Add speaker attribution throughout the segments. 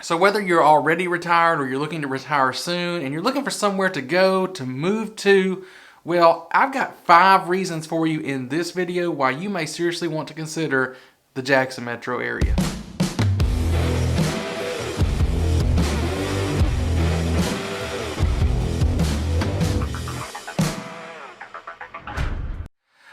Speaker 1: So whether you're already retired or you're looking to retire soon and you're looking for somewhere to go, to move to, well, I've got 5 reasons for you in this video why you may seriously want to consider the Jackson metro area.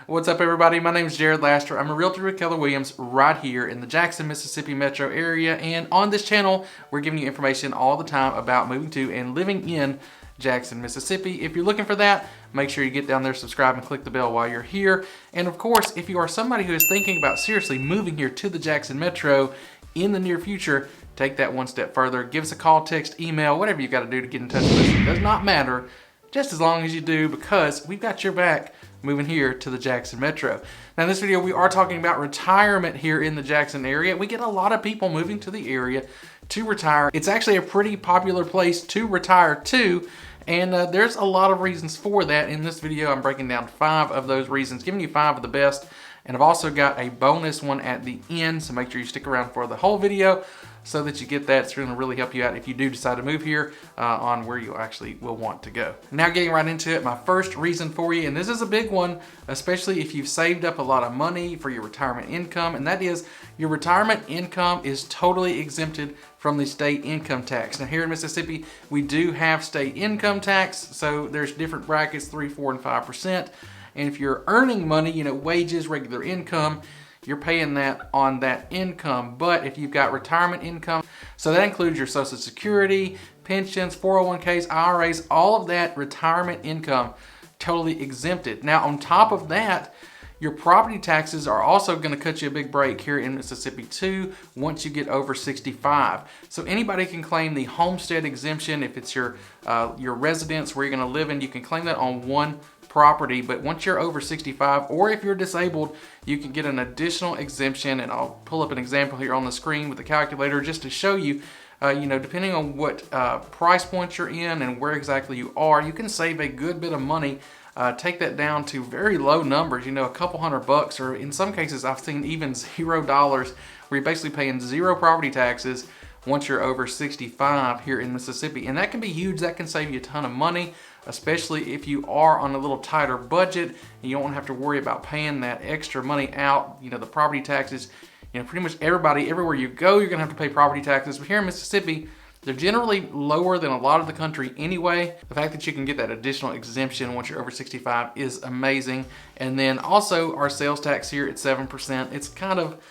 Speaker 1: What's up, everybody? My name is Jared Laster. I'm a realtor with Keller Williams right here in the Jackson, Mississippi metro area. And on this channel, we're giving you information all the time about moving to and living in Jackson, Mississippi. If you're looking for that, make sure you get down there, subscribe, and click the bell while you're here. And of course, if you are somebody who is thinking about seriously moving here to the Jackson metro in the near future, take that one step further. Give us a call, text, email, whatever you got to do to get in touch with us. It does not matter, just as long as you do, because we've got your back moving here to the Jackson metro. Now in this video, we are talking about retirement here in the Jackson area. We get a lot of people moving to the area to retire. It's actually a pretty popular place to retire to, and there's a lot of reasons for that. In this video, I'm breaking down 5 of those reasons, giving you 5 of the best, and I've also got a bonus one at the end, so make sure you stick around for the whole video so that you get that. It's going to really help you out if you do decide to move here on where you actually will want to go. Now getting right into it, my first reason for you, and this is a big one, especially if you've saved up a lot of money for your retirement income, and that is your retirement income is totally exempted from the state income tax. Now here in Mississippi, we do have state income tax, so there's different brackets, 3%, 4%, and 5%. And if you're earning money, wages, regular income, you're paying that on that income. But if you've got retirement income, so that includes your Social Security, pensions, 401ks, IRAs, all of that retirement income, totally exempted. Now on top of that, your property taxes are also going to cut you a big break here in Mississippi too once you get over 65. So anybody can claim the homestead exemption if it's your residence where you're going to live in. You can claim that on one property, but once you're over 65, or if you're disabled, you can get an additional exemption. And I'll pull up an example here on the screen with the calculator just to show you, depending on what price point you're in and where exactly you are, you can save a good bit of money. Take that down to very low numbers, a couple $100, or in some cases I've seen even $0 where you're basically paying 0 property taxes once you're over 65 here in Mississippi. And that can be huge. That can save you a ton of money, especially if you are on a little tighter budget and you don't want to have to worry about paying that extra money out, the property taxes. Pretty much everybody, everywhere you go, you're gonna have to pay property taxes. But here in Mississippi, they're generally lower than a lot of the country anyway. The fact that you can get that additional exemption once you're over 65 is amazing. And then also our sales tax here at 7%. It's kind of,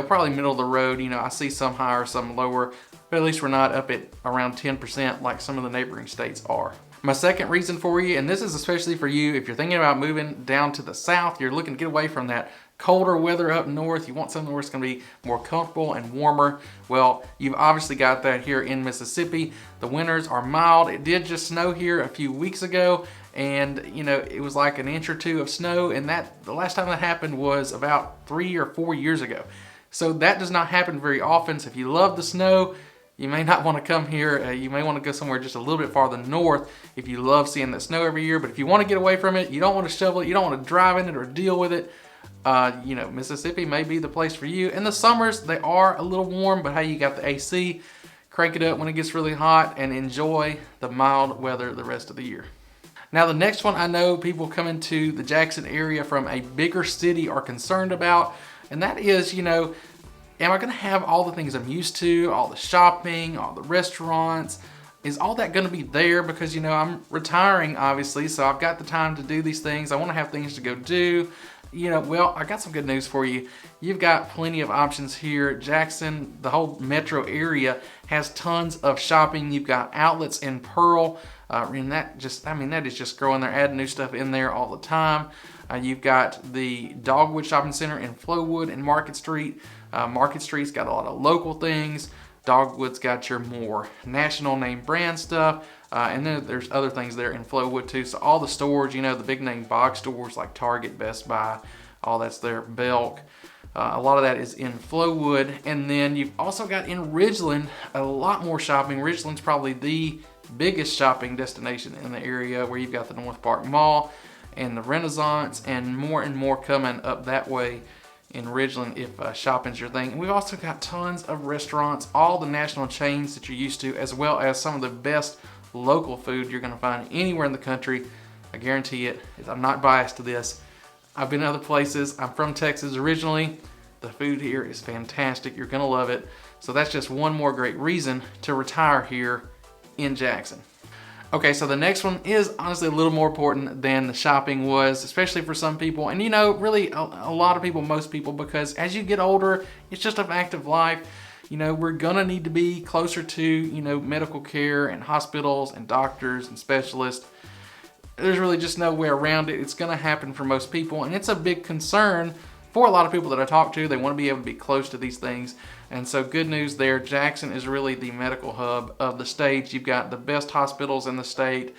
Speaker 1: probably middle of the road. I see some higher, some lower, but at least we're not up at around 10% like some of the neighboring states are. My second reason for you, and this is especially for you if you're thinking about moving down to the south, you're looking to get away from that colder weather up north, you want something where it's going to be more comfortable and warmer. Well, you've obviously got that here in Mississippi. The winters are mild. It did just snow here a few weeks ago, and it was like an inch or 2 of snow, and the last time that happened was about 3 or 4 years ago. So that does not happen very often. So if you love the snow, you may not want to come here. You may want to go somewhere just a little bit farther north if you love seeing that snow every year. But if you want to get away from it, you don't want to shovel it, you don't want to drive in it or deal with it, Mississippi may be the place for you. In the summers, they are a little warm, but hey, you got the AC. Crank it up when it gets really hot and enjoy the mild weather the rest of the year. Now the next one I know people coming to the Jackson area from a bigger city are concerned about, and that is, am I gonna have all the things I'm used to, all the shopping, all the restaurants? Is all that gonna be there? Because I'm retiring, obviously, so I've got the time to do these things. I wanna have things to go do. Well, I got some good news for you. You've got plenty of options here. Jackson, the whole metro area, has tons of shopping. You've got outlets in Pearl, and that is just growing. They're adding new stuff in there all the time. You've got the Dogwood Shopping Center in Flowood and Market Street. Market Street's got a lot of local things. Dogwood's got your more national name brand stuff. And then there's other things there in Flowood too. So all the stores, the big name box stores like Target, Best Buy, all that's there, Belk. A lot of that is in Flowood. And then you've also got in Ridgeland a lot more shopping. Ridgeland's probably the biggest shopping destination in the area, where you've got the North Park Mall and the Renaissance, and more coming up that way in Ridgeland if shopping's your thing. And we've also got tons of restaurants, all the national chains that you're used to, as well as some of the best local food you're gonna find anywhere in the country. I guarantee it. I'm not biased to this. I've been other places. I'm from Texas originally. The food here is fantastic. You're gonna love it. So that's just one more great reason to retire here in Jackson. Okay, so the next one is honestly a little more important than the shopping was, especially for some people. And you know, really a lot of people, most people, because as you get older, it's just a fact of life. You know, we're gonna need to be closer to, you know, medical care and hospitals and doctors and specialists. There's really just no way around it. It's gonna happen for most people, and it's a big concern for a lot of people that I talk to. They want to be able to be close to these things. And so good news there, Jackson is really the medical hub of the state. You've got the best hospitals in the state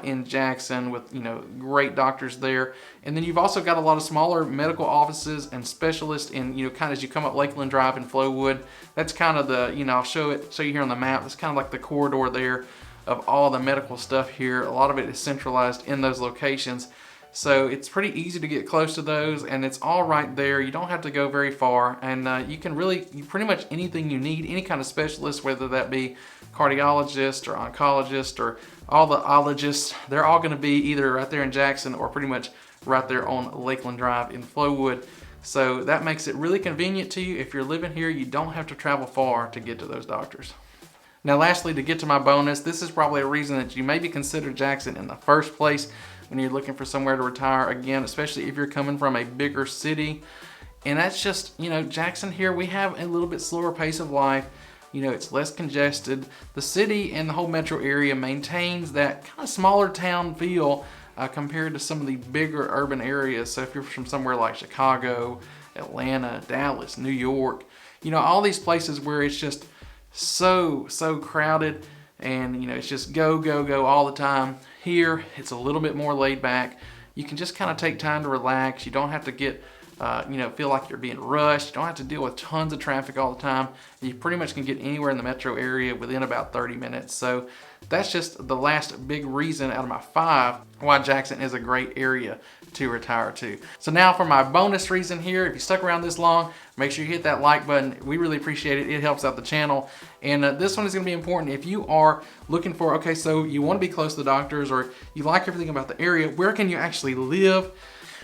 Speaker 1: in Jackson with, you know, great doctors there. And then you've also got a lot of smaller medical offices and specialists in, you know, kind of as you come up Lakeland Drive in Flowood. That's kind of the, you know, I'll show you here on the map. It's kind of like the corridor there of all the medical stuff here. A lot of it is centralized in those locations. So it's pretty easy to get close to those, and it's all right there. You don't have to go very far, and you can really, pretty much anything you need, any kind of specialist, whether that be cardiologist or oncologist or all the ologists, they're all gonna be either right there in Jackson or pretty much right there on Lakeland Drive in Flowood. So that makes it really convenient to you. If you're living here, you don't have to travel far to get to those doctors. Now lastly, to get to my bonus, this is probably a reason that you maybe consider Jackson in the first place when you're looking for somewhere to retire, again, especially if you're coming from a bigger city. And that's just, you know, Jackson here, we have a little bit slower pace of life. You know, it's less congested. The city and the whole metro area maintains that kind of smaller town feel compared to some of the bigger urban areas. So if you're from somewhere like Chicago, Atlanta, Dallas, New York, you know, all these places where it's just so crowded and, you know, it's just go, go, go all the time. Here, it's a little bit more laid back. You can just kind of take time to relax. You don't have to get, you know, feel like you're being rushed. You don't have to deal with tons of traffic all the time. You pretty much can get anywhere in the metro area within about 30 minutes. So that's just the last big reason out of my 5 why Jackson is a great area to retire to. So now for my bonus reason here, if you stuck around this long, make sure you hit that like button. We really appreciate it. It helps out the channel. And this one is gonna be important if you are looking for, okay, so you wanna be close to the doctors or you like everything about the area, where can you actually live?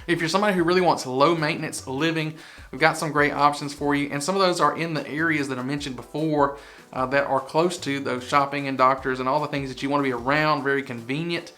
Speaker 1: If you're somebody who really wants low maintenance living, we've got some great options for you. And some of those are in the areas that I mentioned before that are close to those shopping and doctors and all the things that you wanna be around, very convenient.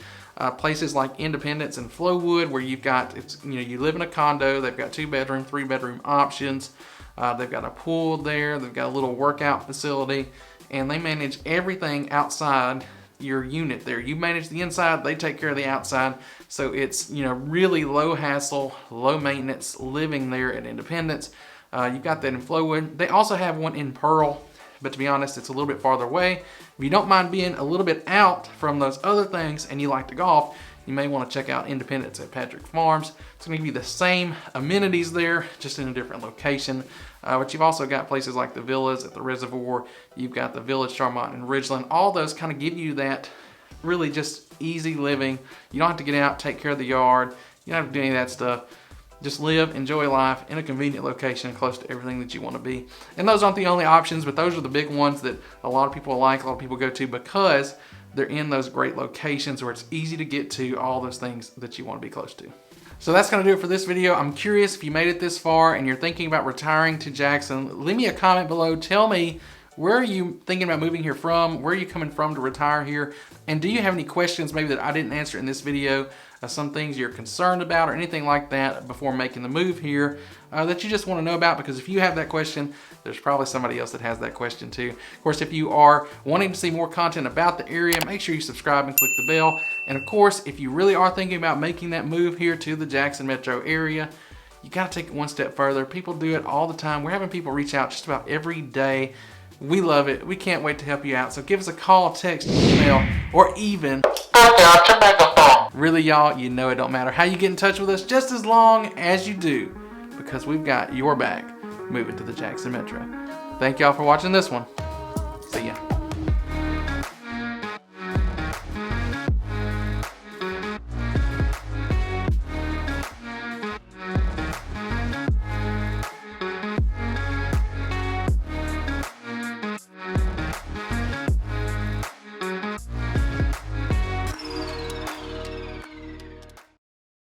Speaker 1: Places like Independence and Flowood, where you've got, you know, you live in a condo, they've got 2-bedroom, 3-bedroom options. They've got a pool there, they've got a little workout facility, and they manage everything outside your unit there. You manage the inside, they take care of the outside. So it's, you know, really low hassle, low maintenance living there at Independence. You've got that in Flowood. They also have one in Pearl, but to be honest, it's a little bit farther away. If you don't mind being a little bit out from those other things and you like to golf, you may want to check out Independence at Patrick Farms. It's going to give you the same amenities there, just in a different location. But you've also got places like the Villas at the Reservoir. You've got the Village Charmont and Ridgeland. All those kind of give you that really just easy living. You don't have to get out, take care of the yard. You don't have to do any of that stuff. Just live, enjoy life in a convenient location close to everything that you want to be. And those aren't the only options, but those are the big ones that a lot of people like, a lot of people go to because they're in those great locations where it's easy to get to all those things that you want to be close to. So that's going to do it for this video. I'm curious if you made it this far and you're thinking about retiring to Jackson, leave me a comment below. Tell me, where are you thinking about moving here from? Where are you coming from to retire here? And do you have any questions maybe that I didn't answer in this video? Some things you're concerned about or anything like that before making the move here that you just want to know about? Because if you have that question, there's probably somebody else that has that question too. Of course, if you are wanting to see more content about the area, make sure you subscribe and click the bell. And of course, if you really are thinking about making that move here to the Jackson metro area, you got to take it one step further. People do it all the time. We're having people reach out just about every day. We love it. We can't wait to help you out. So give us a call, text, email, or even really, y'all, you know it don't matter how you get in touch with us, just as long as you do, because we've got your back moving to the Jackson Metro. Thank y'all for watching this one. See ya.